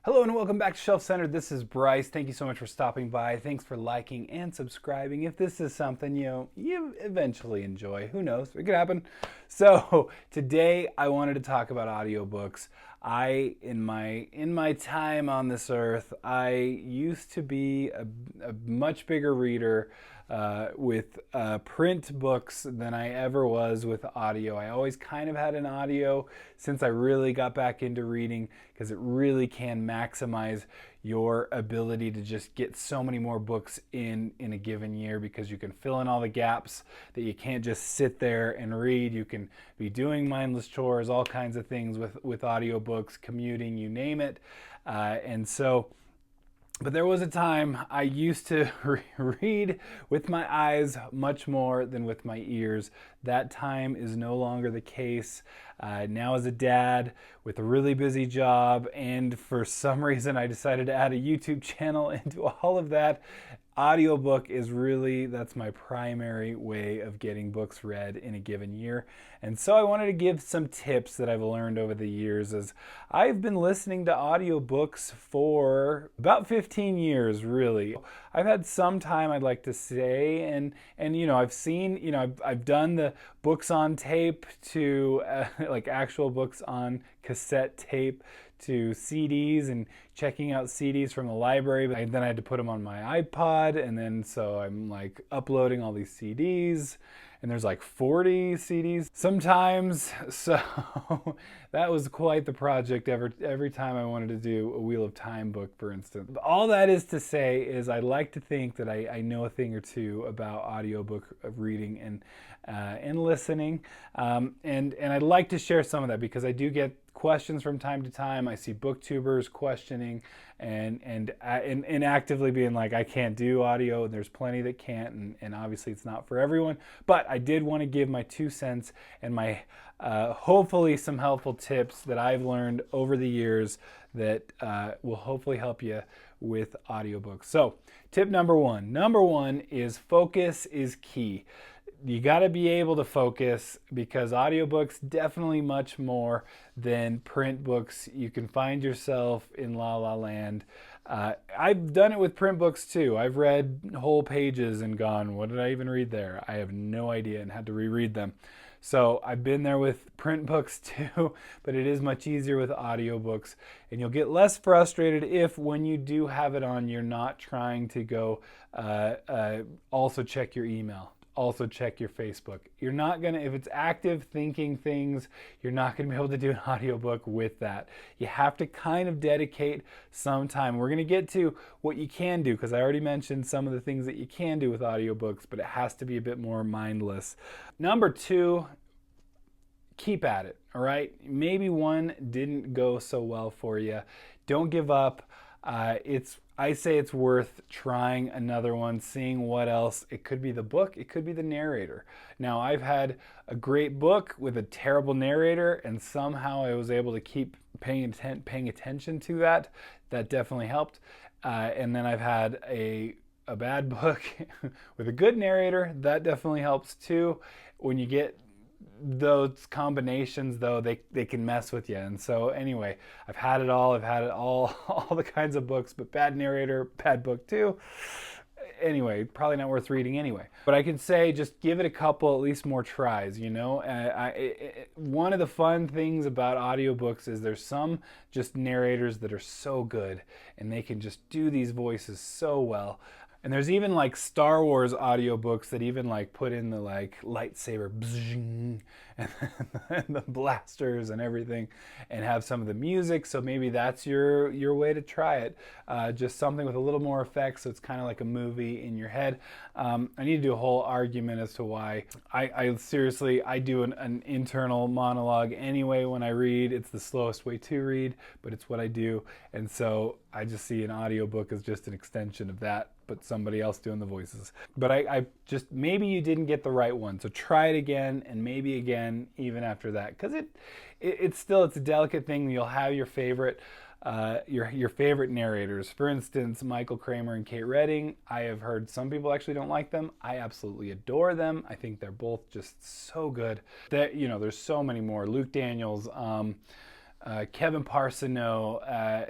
Hello and welcome back to Shelf Centered. This is Bryce. Thank you so much for stopping by. Thanks for liking and subscribing. If this is something you eventually enjoy, who knows? It could happen. So today I wanted to talk about audiobooks. In my time on this earth, I used to be a much bigger reader with print books than I ever was with audio. I always kind of had an audio since I really got back into reading, because it really can maximize your ability to just get so many more books in a given year, because you can fill in all the gaps that you can't just sit there and read. You can be doing mindless chores, all kinds of things with audiobooks, commuting, you name it. But there was a time I used to read with my eyes much more than with my ears. That time is no longer the case. Now as a dad with a really busy job, and for some reason I decided to add a YouTube channel into all of that, audiobook is really, that's my primary way of getting books read in a given year. And so I wanted to give some tips that I've learned over the years, as I've been listening to audiobooks for about 15 years, really. I've had some time, I'd like to say, and I've seen, I've done the books on tape to like actual books on cassette tape, to CDs and checking out CDs from the library. But then I had to put them on my iPod, and then so I'm like uploading all these CDs, and there's like 40 CDs sometimes. So that was quite the project every time I wanted to do a Wheel of Time book, for instance. All that is to say is I like to think that I know a thing or two about audiobook reading and listening. And I'd like to share some of that, because I do get questions from time to time. I see booktubers questioning and actively being like, I can't do audio, and there's plenty that can't, and obviously it's not for everyone. But I did want to give my 2 cents and my hopefully some helpful tips that I've learned over the years that will hopefully help you with audiobooks. So tip number one is focus is key. You got to be able to focus, because audiobooks definitely much more than print books. You can find yourself in la la land. I've done it with print books too. I've read whole pages and gone, what did I even read there? I have no idea, and had to reread them. So I've been there with print books too, but it is much easier with audiobooks, and you'll get less frustrated if, when you do have it on, you're not trying to go also check your email, also check your Facebook. You're not gonna, if it's active thinking things, you're not gonna be able to do an audiobook with that. You have to kind of dedicate some time. We're gonna get to what you can do, because I already mentioned some of the things that you can do with audiobooks, but it has to be a bit more mindless. Number 2, keep at it, all right? Maybe one didn't go so well for you. Don't give up. I say it's worth trying another one, seeing what else. It could be the book, it could be the narrator. Now, I've had a great book with a terrible narrator, and somehow I was able to keep paying attention to that. That definitely helped. And then I've had a bad book with a good narrator. That definitely helps too. When you get those combinations, though, they can mess with you. And so anyway, I've had it all all the kinds of books, but bad narrator, bad book too. Anyway, probably not worth reading anyway. But I can say, just give it a couple, at least more tries, one of the fun things about audiobooks is there's some just narrators that are so good, and they can just do these voices so well. And there's even like Star Wars audiobooks that even like put in the like lightsaber bzzing, and the blasters and everything, and have some of the music. So maybe that's your way to try it. Just something with a little more effects, so it's kind of like a movie in your head. I need to do a whole argument as to why. I seriously, I do an internal monologue anyway when I read. It's the slowest way to read, but it's what I do. And so I just see an audiobook as just an extension of that, but somebody else doing the voices. But I just, maybe you didn't get the right one, so try it again, and maybe again even after that, because it's a delicate thing. You'll have your favorite your favorite narrators. For instance, Michael Kramer and Kate Redding. I have heard some people actually don't like them. I absolutely adore them. I think they're both just so good. There's so many more. Luke Daniels, Kevin Parsoneau.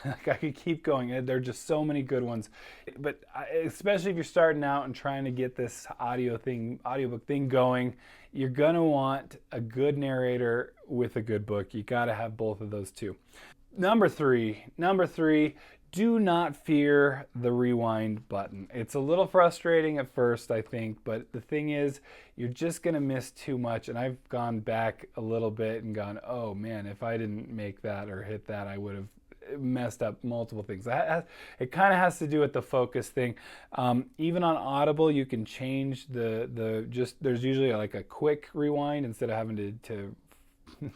like I could keep going. There are just so many good ones. But especially if you're starting out and trying to get this audiobook thing going, you're going to want a good narrator with a good book. You got to have both of those too. Number three, do not fear the rewind button. It's a little frustrating at first, I think, but the thing is, you're just going to miss too much. And I've gone back a little bit and gone, oh man, if I didn't make that or hit that, I would have messed up multiple things. It kind of has to do with the focus thing. Even on Audible, you can change there's usually like a quick rewind instead of having to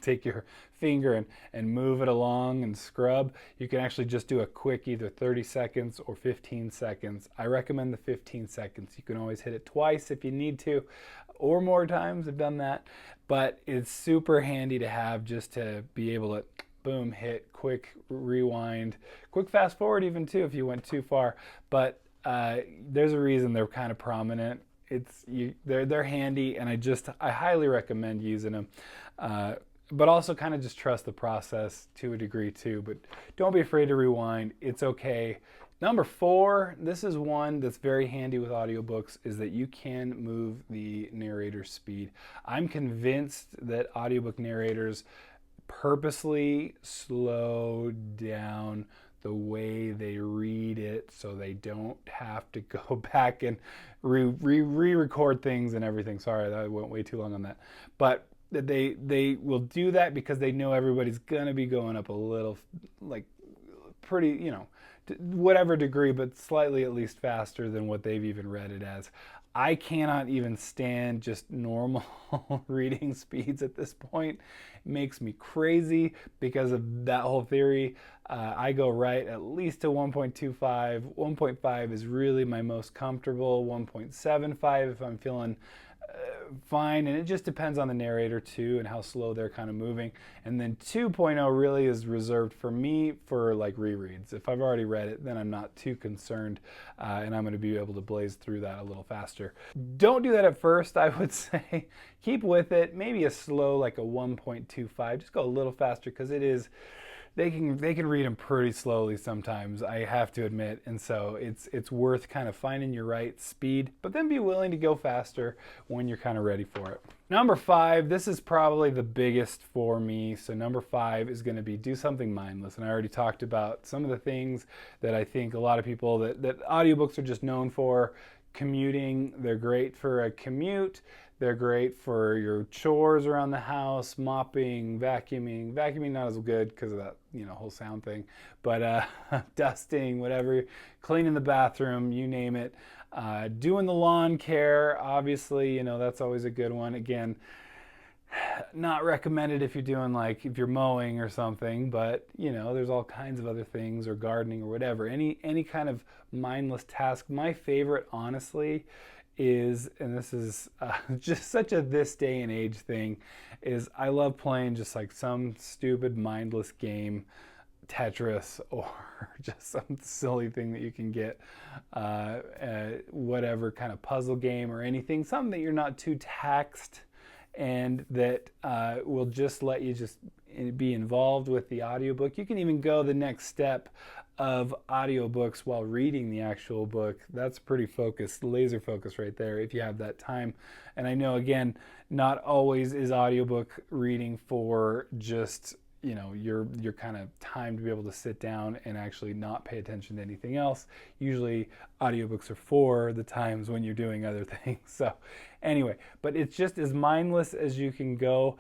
take your finger and move it along and scrub. You can actually just do a quick either 30 seconds or 15 seconds. I recommend the 15 seconds. You can always hit it twice if you need to, or more times. I've done that. But it's super handy to have, just to be able to boom, hit quick rewind, quick fast forward even too if you went too far. But there's a reason they're kind of prominent. They're handy, and I highly recommend using them. But also kind of just trust the process to a degree too. But don't be afraid to rewind. It's okay. Number 4, this is one that's very handy with audiobooks, is that you can move the narrator speed. I'm convinced that audiobook narrators purposely slow down the way they read it so they don't have to go back and re-record things and everything. Sorry, that went way too long on that. But they will do that because they know everybody's gonna be going up a little, like, pretty, whatever degree, but slightly at least faster than what they've even read it as. I cannot even stand just normal reading speeds at this point. It makes me crazy because of that whole theory. I go right at least to 1.25. 1.5 is really my most comfortable. 1.75 if I'm feeling fine, and it just depends on the narrator too and how slow they're kind of moving. And then 2.0 really is reserved for me for like rereads. If I've already read it, then I'm not too concerned, and I'm going to be able to blaze through that a little faster. Don't do that at first, I would say. Keep with it. Maybe a slow, like a 1.25. Just go a little faster, because it is, they can read them pretty slowly sometimes, I have to admit, and so it's worth kind of finding your right speed, but then be willing to go faster when you're kind of ready for it. Number 5, this is probably the biggest for me. So number 5 is going to be do something mindless, and I already talked about some of the things that I think a lot of people that audiobooks are just known for. Commuting, they're great for a commute. They're great for your chores around the house, mopping, vacuuming. Vacuuming not as good because of that, whole sound thing. But dusting, whatever, cleaning the bathroom, you name it. Doing the lawn care, obviously, that's always a good one. Again, not recommended if you're doing, if you're mowing or something, but there's all kinds of other things, or gardening or whatever. Any kind of mindless task. My favorite, honestly, is, and this is just such a this day and age thing, is I love playing just like some stupid mindless game, Tetris, or just some silly thing that you can get, whatever kind of puzzle game or anything, something that you're not too taxed, and that will just let you just be involved with the audiobook. You can even go the next step of audiobooks while reading the actual book. That's pretty focused, laser focus right there, if you have that time. And I know, again, not always is audiobook reading for just your kind of time to be able to sit down and actually not pay attention to anything else. Usually audiobooks are for the times when you're doing other things. So anyway, but it's just as mindless as you can go.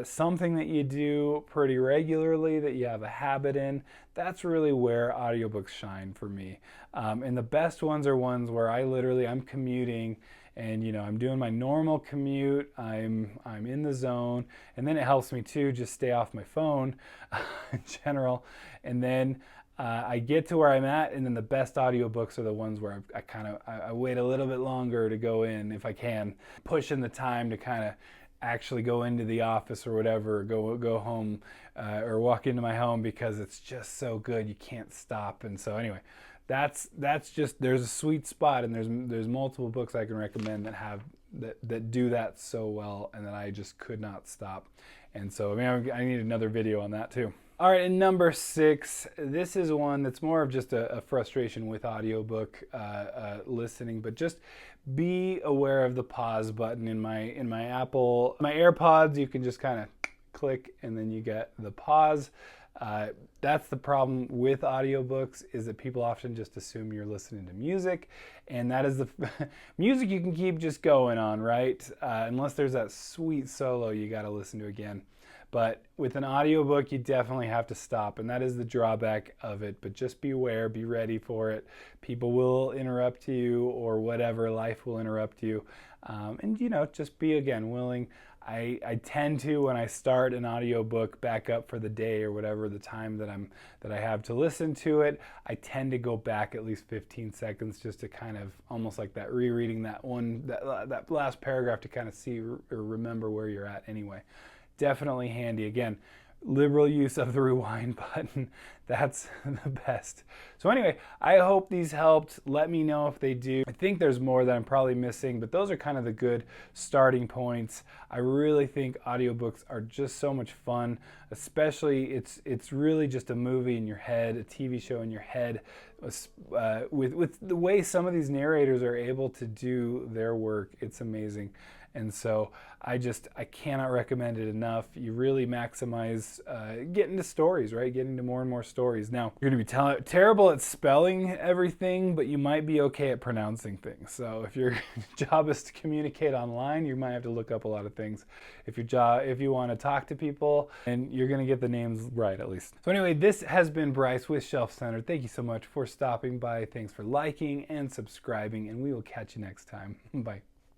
Something that you do pretty regularly, that you have a habit in. That's really where audiobooks shine for me. And the best ones are ones where I'm commuting, and I'm doing my normal commute, I'm in the zone, and then it helps me too just stay off my phone in general. And then I get to where I'm at, and then the best audiobooks are the ones where I wait a little bit longer to go in, if I can, push in the time to kind of actually go into the office or whatever, or go home, or walk into my home, because it's just so good, you can't stop. And so anyway, that's just, there's a sweet spot, and there's multiple books I can recommend that do that so well, and that I just could not stop. And so I need another video on that too. All right, and number 6, this is one that's more of just a frustration with audiobook listening, but just be aware of the pause button in my AirPods. You can just kind of click and then you get the pause. That's the problem with audiobooks, is that people often just assume you're listening to music, and that is the music you can keep just going on, right? Unless there's that sweet solo you got to listen to again. But with an audiobook, you definitely have to stop, and that is the drawback of it. But just be aware, be ready for it. People will interrupt you, or whatever, life will interrupt you. And just be, again, willing. I tend to, when I start an audiobook, back up for the day or whatever the time that I have to listen to it. I tend to go back at least 15 seconds just to kind of, almost like that, rereading that last paragraph to kind of see or remember where you're at anyway. Definitely handy. Again, liberal use of the rewind button. That's the best. So anyway, I hope these helped. Let me know if they do. I think there's more that I'm probably missing, but those are kind of the good starting points. I really think audiobooks are just so much fun, especially it's really just a movie in your head, a TV show in your head, with the way some of these narrators are able to do their work. It's amazing. And so I cannot recommend it enough. You really maximize getting to stories, right? Getting to more and more stories. Now, you're going to be terrible at spelling everything, but you might be okay at pronouncing things. So if your job is to communicate online, you might have to look up a lot of things. If you want to talk to people, and you're going to get the names right at least. So anyway, this has been Bryce with Shelf Centered. Thank you so much for stopping by. Thanks for liking and subscribing, and we will catch you next time. Bye.